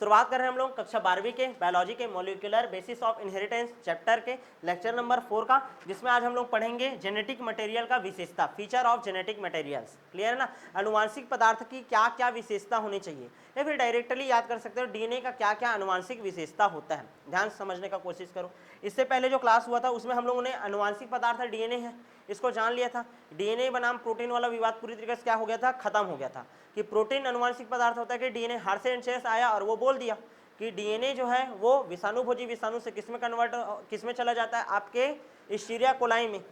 शुरुआत कर रहे हैं हम लोग कक्षा 12वीं के बायोलॉजी के molecular basis of inheritance chapter के लेक्चर नंबर 4 का, जिसमें आज हम लोग पढ़ेंगे जेनेटिक मटेरियल का विशेषता, feature of genetic materials. Clear है ना? अनुवांशिक पदार्थ की क्या क्या विशेषता होनी चाहिए, या फिर डायरेक्टली याद कर सकते हो डीएनए का क्या क्या अनुवांशिक विशेषता होता है। ध्यान से समझने का कोशिश करो। इससे पहले जो क्लास हुआ था उसमें हम लोगों ने अनुवांशिक पदार्थ डीएनए है इसको जान लिया था। डीएनए बनाम प्रोटीन वाला विवाद पूरी तरीके से क्या हो गया था, खत्म हो गया था कि प्रोटीन अनुवांशिक पदार्थ होता है कि डीएनए हार्सेंचेस आया और वो बोल दिया कि डीएनए जो है वो विषाणुभोजी विषाणु से किसमें कन्वर्ट किसमें चला जाता है, आपके इस्टीरिया कोलाई में,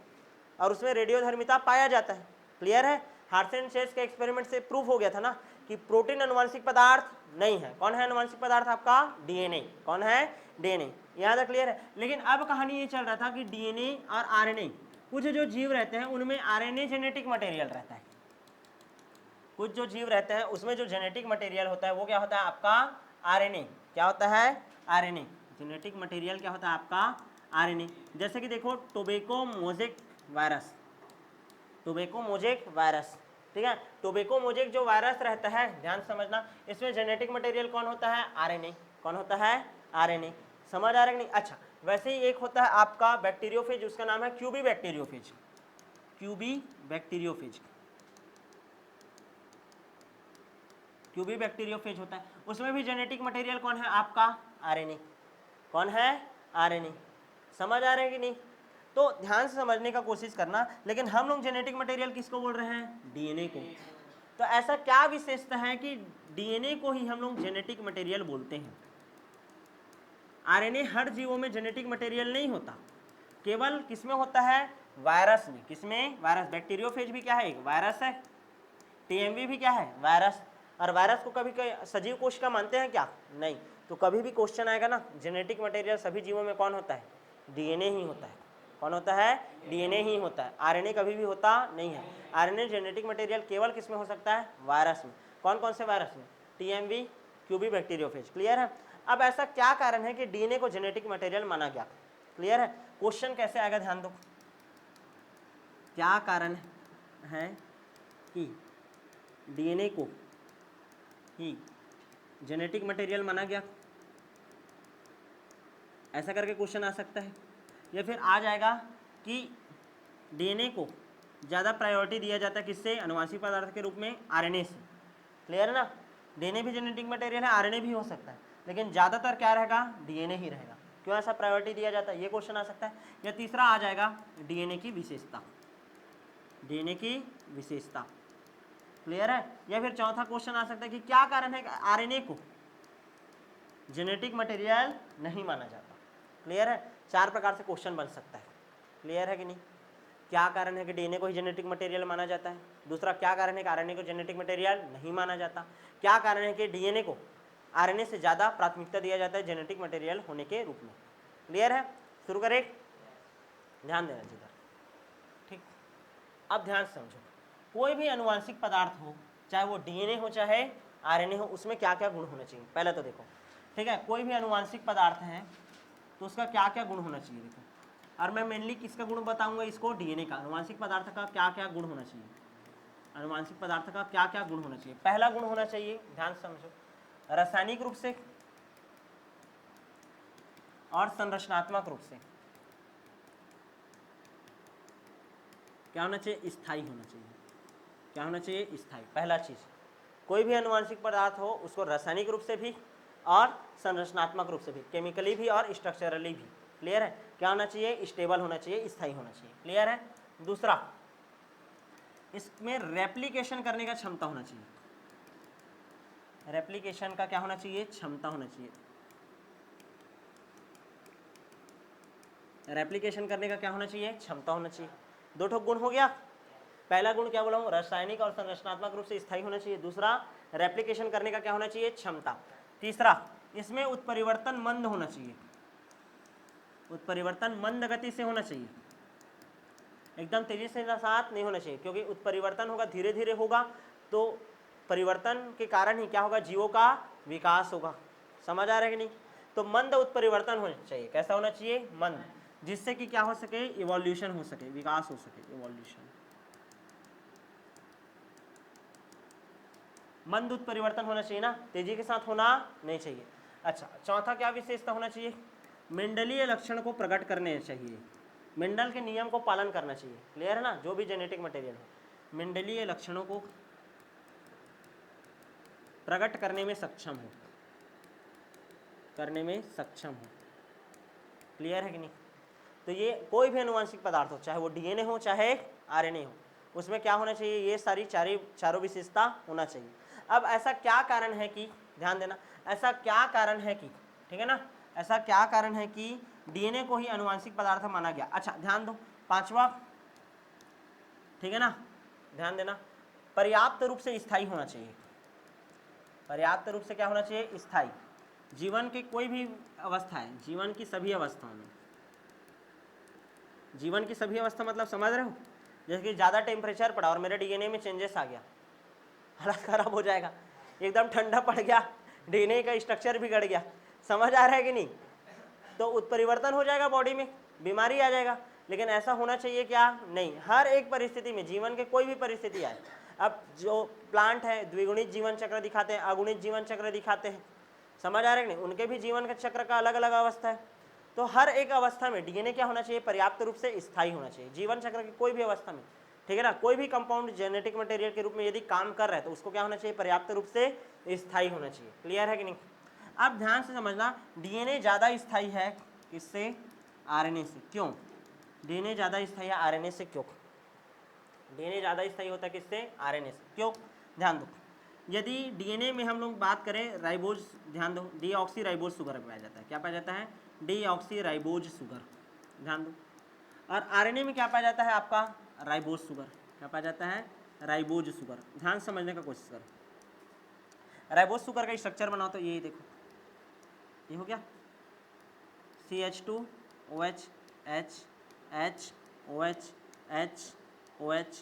और उसमें रेडियोधर्मिता पाया जाता है। क्लियर है? हार्सेंचेस के एक्सपेरिमेंट से प्रूव हो गया था ना कि प्रोटीन अनुवांशिक पदार्थ नहीं है। कौन है अनुवांशिक पदार्थ? आपका डीएनए। कौन है? डीएनए। यहाँ तक क्लियर है। लेकिन अब कहानी ये चल रहा था कि डीएनए और आरएनए, कुछ जो जीव रहते हैं उनमें आरएनए जेनेटिक मटेरियल रहता है। कुछ जो जीव रहते हैं उसमें जो जेनेटिक मटेरियल होता है वो क्या होता है? आपका आरएनए। क्या होता है? आरएनए। जेनेटिक मटेरियल क्या होता है? आपका आरएनए। जैसे कि देखो tobacco mosaic virus, tobacco mosaic virus, ठीक है। टोबैको मोज़ेक जो वायरस रहता है, ध्यान समझना, इसमें जेनेटिक मटेरियल कौन होता है? आरएनए। कौन होता है? आरएनए। समझ आ रहा है कि नहीं? अच्छा, वैसे ही एक होता है आपका बैक्टीरियोफेज, उसका नाम है QB bacteriophage. QB bacteriophage, QB bacteriophage होता है। उसमें भी जेनेटिक मटेरियल कौन है? आपका आरएनए। कौन है? आरएनए। समझ आ रहे हैं कि नहीं? तो ध्यान से समझने का कोशिश करना। लेकिन हम लोग जेनेटिक मटेरियल किसको बोल रहे हैं? डीएनए को। तो ऐसा क्या विशेषता है कि डीएनए को ही हम लोग जेनेटिक मटेरियल बोलते हैं? आरएनए हर जीवों में जेनेटिक मटेरियल नहीं होता, केवल किसमें होता है? वायरस में। किसमें? वायरस। बैक्टीरियोफेज भी क्या है? एक वायरस है। टीएमवी भी क्या है? वायरस। और वायरस को कभी कोई सजीव कोशिका मानते हैं क्या? नहीं। तो कभी भी क्वेश्चन आएगा ना, जेनेटिक मटेरियल सभी जीवों में कौन होता है? डीएनए ही होता है। कौन होता है? डीएनए ही होता है। आरएनए कभी भी होता नहीं है। आरएनए जेनेटिक मटेरियल केवल किस में हो सकता है? वायरस में। कौन कौन से वायरस में? TMV, QB bacteriophage. क्लियर है? अब ऐसा क्या कारण है कि डीएनए को जेनेटिक मटेरियल माना गया? क्लियर है? क्वेश्चन कैसे आएगा, ध्यान दो। क्या कारण है कि डीएनए को ही जेनेटिक मटेरियल माना गया? ऐसा करके क्वेश्चन आ सकता है। या फिर आ जाएगा कि डीएनए को ज़्यादा प्रायोरिटी दिया जाता है किससे? अनुवांशिक पदार्थ के रूप में आरएनए से। क्लियर है ना? डीएनए भी जेनेटिक मटेरियल है, आरएनए भी हो सकता है, लेकिन ज़्यादातर क्या रहेगा? डीएनए ही रहेगा। क्यों ऐसा प्रायोरिटी दिया जाता है? ये क्वेश्चन आ सकता है। या तीसरा आ जाएगा डीएनए की विशेषता। डीएनए की विशेषता। क्लियर है? या फिर चौथा क्वेश्चन आ सकता है कि क्या कारण है कि आरएनए को जेनेटिक मटेरियल नहीं माना जाता? क्लियर है? चार प्रकार से क्वेश्चन बन सकता है। क्लियर है कि नहीं? क्या कारण है कि डीएनए को ही जेनेटिक मटेरियल माना जाता है? दूसरा, क्या कारण है कि आरएनए को जेनेटिक मटेरियल नहीं माना जाता? क्या कारण है कि डीएनए को आरएनए से ज़्यादा प्राथमिकता दिया जाता है जेनेटिक मटेरियल होने के रूप में? क्लियर है? शुरू करें? ध्यान देना जिधर, ठीक। अब ध्यान से समझो, कोई भी अनुवांशिक पदार्थ हो, चाहे वो डीएनए हो चाहे आरएनए हो, उसमें क्या क्या गुण होने चाहिए पहले तो देखो। ठीक है? कोई भी अनुवांशिक पदार्थ है तो उसका क्या क्या गुण होना चाहिए देखो। और मैं मेनली किसका गुण बताऊंगा? इसको डीएनए का। अनुवांशिक पदार्थ का क्या क्या गुण होना चाहिए? अनुवांशिक पदार्थ का क्या क्या गुण होना चाहिए? पहला गुण होना चाहिए, ध्यान से समझो, रासायनिक रूप से और संरचनात्मक रूप से क्या होना चाहिए? स्थायी होना चाहिए। क्या होना चाहिए? स्थायी। पहला चीज, कोई भी अनुवांशिक पदार्थ हो उसको रासायनिक रूप से भी और संरचनात्मक रूप से भी, केमिकली भी और स्ट्रक्चरली भी। क्लियर है? क्या होना चाहिए? स्टेबल होना चाहिए, स्थायी होना चाहिए। क्लियर है? दूसरा, इसमें रेप्लिकेशन करने का क्षमता होना चाहिए। रेप्लिकेशन का क्या होना चाहिए? क्षमता होना चाहिए। रेप्लिकेशन करने का क्या होना चाहिए? क्षमता होना चाहिए। दो ठो गुण हो गया। पहला गुण क्या बोला हूँ? रासायनिक और संरचनात्मक रूप से स्थायी होना चाहिए। दूसरा, रेप्लिकेशन करने का क्या होना चाहिए? क्षमता। तीसरा, इसमें उत्परिवर्तन मंद होना चाहिए। उत्परिवर्तन मंद गति से होना चाहिए, एकदम तेजी से साथ नहीं होना चाहिए, क्योंकि उत्परिवर्तन होगा धीरे धीरे होगा, तो परिवर्तन के कारण ही क्या होगा? जीवों का विकास होगा। समझ आ रहा है कि नहीं? तो मंद उत्परिवर्तन होना चाहिए। कैसा होना चाहिए? मंद, जिससे कि क्या हो सके? इवोल्यूशन हो सके, विकास हो सके, इवोल्यूशन। मंद उत्परिवर्तन होना चाहिए ना, तेजी के साथ होना नहीं चाहिए। अच्छा, चौथा क्या विशेषता होना चाहिए? मेंडलीय लक्षण को प्रकट करने चाहिए, मेंडल के नियम को पालन करना चाहिए। क्लियर है ना? जो भी जेनेटिक मटेरियल है मेंडलीय लक्षणों को प्रकट करने में सक्षम हो, करने में सक्षम हो। क्लियर है कि नहीं? तो ये कोई भी अनुवांशिक पदार्थ हो, चाहे वो डीएनए हो चाहे आरएनए हो, उसमें क्या होना चाहिए? ये सारी चारों विशेषता होना चाहिए। अब ऐसा क्या कारण है कि, ध्यान देना, ऐसा क्या कारण है कि, ठीक है ना, ऐसा क्या कारण है कि डीएनए को ही अनुवांशिक पदार्थ माना गया? अच्छा ध्यान दो, पांचवा, ठीक है ना, ध्यान देना, पर्याप्त रूप से स्थायी होना चाहिए। पर्याप्त रूप से क्या होना चाहिए? स्थायी। जीवन की कोई भी अवस्था है, जीवन की सभी अवस्थाओं में, जीवन की सभी अवस्था मतलब समझ रहे हो? जैसे कि ज़्यादा टेम्परेचर पड़ा और मेरे डीएनए में चेंजेस आ गया, हालत खराब हो जाएगा। एकदम ठंडा पड़ गया, डीएनए का स्ट्रक्चर बिगड़ गया, समझ आ रहा है कि नहीं? तो उत्परिवर्तन हो जाएगा बॉडी में, बीमारी आ जाएगा। लेकिन ऐसा होना चाहिए क्या? नहीं, हर एक परिस्थिति में, जीवन के कोई भी परिस्थिति आए, अब जो प्लांट है द्विगुणित जीवन चक्र दिखाते हैं, अगुणित जीवन चक्र दिखाते हैं, समझ आ रहा है कि नहीं? उनके भी जीवन का चक्र का अलग अलग अवस्था है। तो हर एक अवस्था में डीएनए क्या होना चाहिए? पर्याप्त रूप से स्थायी होना चाहिए, जीवन चक्र की कोई भी अवस्था में, ठीक है ना। कोई भी कंपाउंड जेनेटिक मटेरियल के रूप में यदि काम कर रहा है तो उसको क्या होना चाहिए? पर्याप्त रूप से स्थायी होना चाहिए। क्लियर है कि नहीं? अब ध्यान से समझना, डीएनए ज़्यादा स्थायी है किससे? आरएनए से। क्यों डीएनए ज़्यादा स्थायी है आरएनए से? क्यों डीएनए ज़्यादा स्थायी होता है किससे? आरएनए से। क्यों? ध्यान दो, यदि डीएनए में हम लोग बात करें राइबोज, ध्यान दो, डीऑक्सी राइबोज शुगर पाया जाता है। क्या पाया जाता है? डीऑक्सी राइबोज शुगर, ध्यान दो। और आरएनए में क्या पाया जाता है? आपका राइबोज शुगर। क्या पाया जाता है? Ribose sugar. ध्यान समझने का कोशिश करो। राइबोज शुगर का स्ट्रक्चर बनाओ तो ये देखो, ये हो गया CH2OH H H OH H OH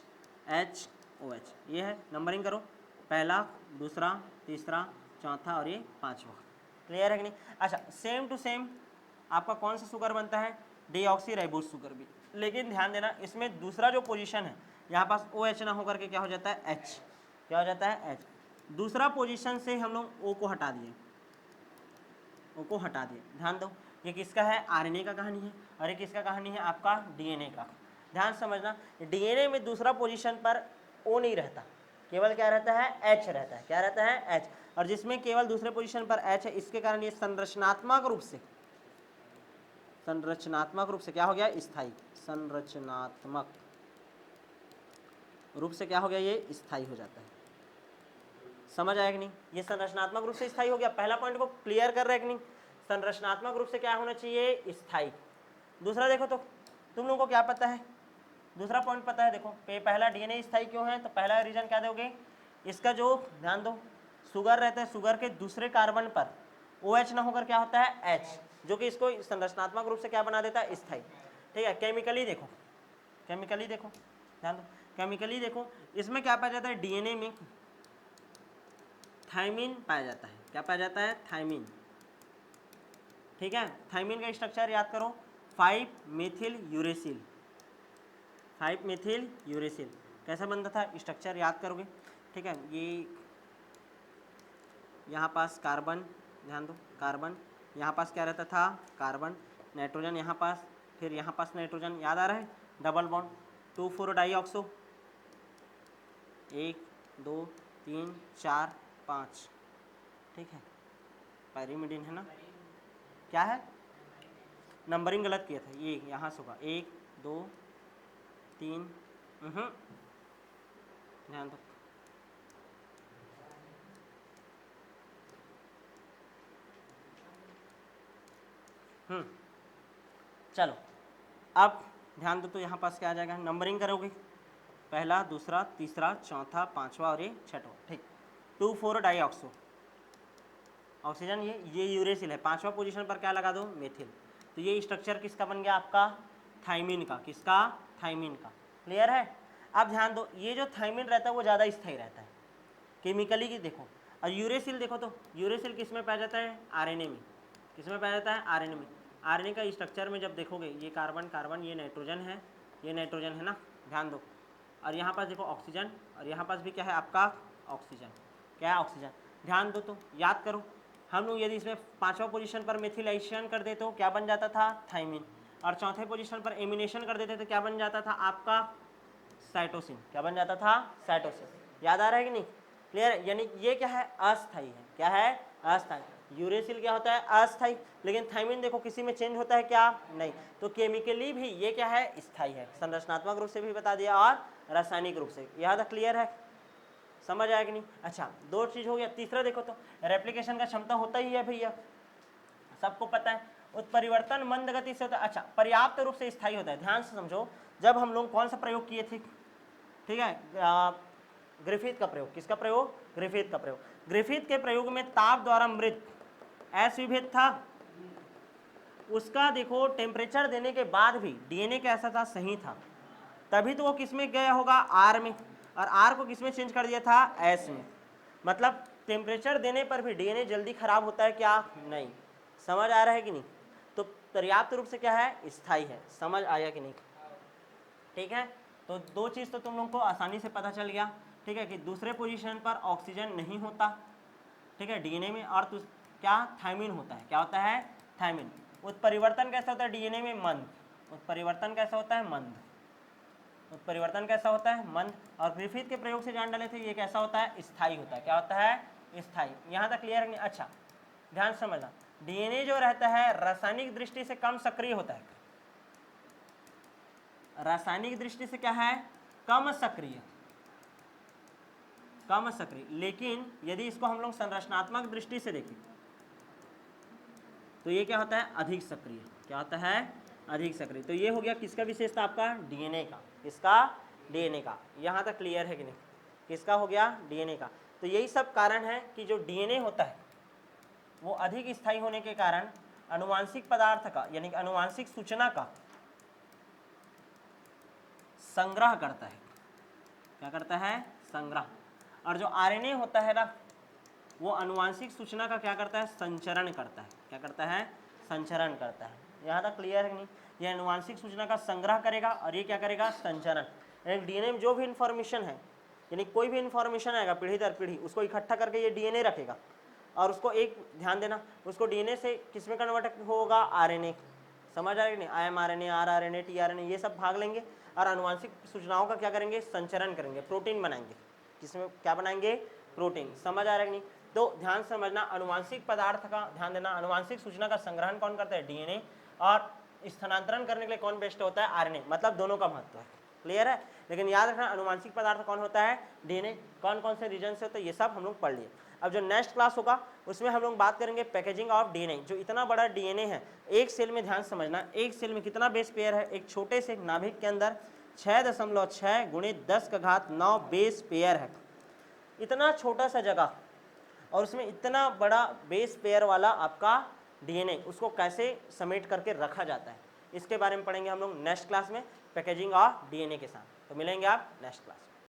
H OH, ये है। नंबरिंग करो, पहला, दूसरा, तीसरा, चौथा और ये पांचवा। क्लियर है कि नहीं? अच्छा, सेम टू सेम आपका कौन सा शुगर बनता है? डीऑक्सी राइबोज शुगर भी। लेकिन ध्यान देना, इसमें दूसरा जो पोजीशन है, यहाँ पास OH ना होकर के क्या हो जाता है? H। क्या हो जाता है? H। दूसरा पोजीशन से हम लोग O को हटा दिए, O को हटा दिए। ध्यान दो, ये किसका है? आरएनए का कहानी है, और ये किसका कहानी है? आपका डीएनए का। ध्यान समझना, डीएनए में दूसरा पोजीशन पर O नहीं रहता, केवल क्या रहता है? H रहता है। क्या रहता है? H। और जिसमें केवल दूसरे पोजीशन पर H है, इसके कारण ये संरचनात्मक रूप से, संरचनात्मक रूप से क्या हो गया? स्थायी। संरचनात्मक रूप से क्या हो गया? ये स्थायी हो जाता है। समझ आया कि नहीं? ये संरचनात्मक रूप से स्थायी हो गया। पहला पॉइंट को क्लियर कर रहे हैं कि नहीं? संरचनात्मक रूप से क्या होना चाहिए? स्थायी। दूसरा देखो तो, तुम लोगों को क्या पता है? दूसरा पॉइंट पता है? देखो, पहला डीएनए स्थायी क्यों है? तो पहला रीजन क्या दोगे? इसका जो, ध्यान दो, शुगर रहता है, शुगर के दूसरे कार्बन पर OH ना होकर क्या होता है? H, जो कि इसको संरचनात्मक रूप से क्या बना देता है? स्थायी। ठीक है। केमिकली देखो, केमिकली देखो, ध्यान दो, केमिकली देखो, इसमें क्या पाया जाता है? डीएनए में थायमिन पाया जाता है। क्या पाया जाता है? थायमिन। ठीक है। थायमिन का स्ट्रक्चर याद करो, 5-मेथिल यूरेसिल। 5-मेथिल यूरेसिल कैसा बनता था? स्ट्रक्चर याद करोगे, ठीक है। ये यहाँ पास कार्बन, ध्यान दो, कार्बन, यहाँ पास क्या रहता था? कार्बन, नाइट्रोजन यहाँ पास, फिर यहाँ पास नाइट्रोजन, याद आ रहा है? डबल बॉन्ड, 2,4 डाईऑक्सो, 1 2 3 4 5, ठीक है। पायरीमिडीन है ना? क्या है? नंबरिंग गलत किया था, ये यहाँ से होगा 1 2 3, ध्यान दो, चलो अब ध्यान दो, तो यहाँ पास क्या आ जाएगा? नंबरिंग करोगे, पहला, दूसरा, तीसरा, चौथा, पांचवा और ये छठवा, ठीक। 2,4 डाईऑक्सो ऑक्सीजन, ये यूरेसिल है। पांचवा पोजीशन पर क्या लगा दो? मेथिल। तो ये स्ट्रक्चर किसका बन गया? आपका थायमिन का। किसका? थायमिन का। क्लियर है? अब ध्यान दो, ये जो थायमिन रहता है वो ज़्यादा स्थायी रहता है केमिकली की देखो। और यूरेसिल देखो तो, यूरेसिल किस में पाया जाता है? आरएनए में। किस में पाया जाता है? आरएनए में। आरएनए का स्ट्रक्चर में जब देखोगे, ये कार्बन कार्बन, ये नाइट्रोजन है, ये नाइट्रोजन है ना, ध्यान दो। और यहाँ पास देखो ऑक्सीजन, और यहाँ पास भी क्या है? आपका ऑक्सीजन। क्या है? ऑक्सीजन। ध्यान दो तो, याद करो, हम लोग यदि इसमें 5वां पोजीशन पर मेथिलाइजेशन कर देते तो क्या बन जाता था, थाइमिन, और चौथे पोजीशन पर एमिनेशन कर देते तो क्या बन जाता था आपका साइटोसिन। क्या बन जाता था, साइटोसिन। याद आ रहा है कि नहीं, क्लियर है। यानी ये क्या है, अस्थाई है। क्या है, अस्थाई। यूरेसिल क्या होता है, अस्थाई। लेकिन थाइमिन देखो किसी में चेंज होता है क्या, नहीं। तो केमिकली भी ये क्या है, स्थाई है। संरचनात्मक रूप से भी बता दिया और रासायनिक रूप से। यहाँ तक क्लियर है, समझ आया कि नहीं। अच्छा, दो चीज हो गया। तीसरा देखो तो रेप्लिकेशन का क्षमता होता ही है भैया, सबको पता है। उत्परिवर्तन मंद गति से होता है। अच्छा, पर्याप्त रूप से स्थायी होता है। ध्यान से समझो, जब हम लोग कौन सा प्रयोग किए थे, ठीक है, ग्रिफिथ का प्रयोग। किसका प्रयोग, ग्रिफिथ का प्रयोग। ग्रिफिथ के प्रयोग में ताप द्वारा मृत असविभेद था। उसका देखो टेम्परेचर देने के बाद भी डीएनए कैसा था, सही था। तभी तो वो किस में गया होगा, आर में, और आर को किस में चेंज कर दिया था, एस में। मतलब टेम्परेचर देने पर भी डीएनए जल्दी खराब होता है क्या, नहीं। समझ आ रहा है कि नहीं। तो पर्याप्त रूप से क्या है, स्थायी है। समझ आया कि नहीं, ठीक है। तो दो चीज़ तो तुम लोग को आसानी से पता चल गया, ठीक है, कि दूसरे पोजीशन पर ऑक्सीजन नहीं होता, ठीक है, डीएनए में, और क्या, थायमिन होता है। क्या होता है, थायमिन। उत्परिवर्तन कैसा होता है डीएनए में, मंद। उत्परिवर्तन कैसा होता है, मंद। उत्परिवर्तन कैसा होता है, मंद। और ग्रिफिथ के प्रयोग से जान डाले थे ये कैसा होता है, स्थायी होता है। क्या होता है, स्थायी। यहाँ तक क्लियर नहीं। अच्छा, ध्यान से समझना, डीएनए जो रहता है रासायनिक दृष्टि से कम सक्रिय होता है। रासायनिक दृष्टि से क्या है, कम सक्रिय, कम सक्रिय। लेकिन यदि इसको हम लोग संरचनात्मक दृष्टि से देखें तो ये क्या होता है, अधिक सक्रिय। क्या होता है, अधिक सक्रिय। तो ये हो गया किसका विशेषता, आपका डीएनए का। किसका, डीएनए का। यहाँ तक क्लियर है कि नहीं, किसका हो गया, डीएनए का। तो यही सब कारण है कि जो डीएनए होता है वो अधिक स्थायी होने के कारण अनुवांशिक पदार्थ का, यानी कि अनुवांशिक सूचना का संग्रह करता है। क्या करता है, संग्रह। और जो आरएनए होता है ना, वो अनुवांशिक सूचना का क्या करता है, संचरण करता है। क्या करता है, संचरण करता है। यहाँ तक क्लियर है कि नहीं। ये अनुवांशिक सूचना का संग्रह करेगा और ये क्या करेगा, संचरण। यानी डीएनए में जो भी इंफॉर्मेशन है, यानी कोई भी इंफॉर्मेशन आएगा पीढ़ी दर पीढ़ी, उसको इकट्ठा करके ये डीएनए रखेगा, और उसको एक ध्यान देना, उसको डीएनए से किस में कन्वर्ट होगा, आरएनए। समझ आएगा नहीं, आरएनए, आरआरएनए, टीआरएनए, ये सब भाग लेंगे और अनुवांशिक सूचनाओं का क्या करेंगे, संचरण करेंगे, प्रोटीन बनाएंगे। किसमें क्या बनाएंगे, प्रोटीन। समझ आ रहा है नहीं। तो ध्यान समझना, अनुवांशिक पदार्थ का ध्यान देना, अनुवांशिक सूचना का संग्रहण कौन करता है, डीएनए, और स्थानांतरण करने के लिए कौन बेस्ट होता है, आरएनए। मतलब दोनों का महत्व है, क्लियर है। लेकिन याद रखना, अनुवांशिक पदार्थ कौन होता है, डीएनए। कौन कौन से रीजन से होता है, ये सब हम लोग पढ़ लिए। अब जो नेक्स्ट क्लास होगा उसमें हम लोग बात करेंगे पैकेजिंग ऑफ डीएनए। जो इतना बड़ा डीएनए है, एक सेल में, ध्यान समझना, एक सेल में कितना बेस पेयर है, एक छोटे से नाभिक के अंदर 6.6 × 10⁹ बेस पेयर है। इतना छोटा सा जगह और उसमें इतना बड़ा बेस पेयर वाला आपका डीएनए, उसको कैसे समेट करके रखा जाता है, इसके बारे में पढ़ेंगे हम लोग नेक्स्ट क्लास में, पैकेजिंग ऑफ डीएनए के साथ। तो मिलेंगे आप नेक्स्ट क्लास में।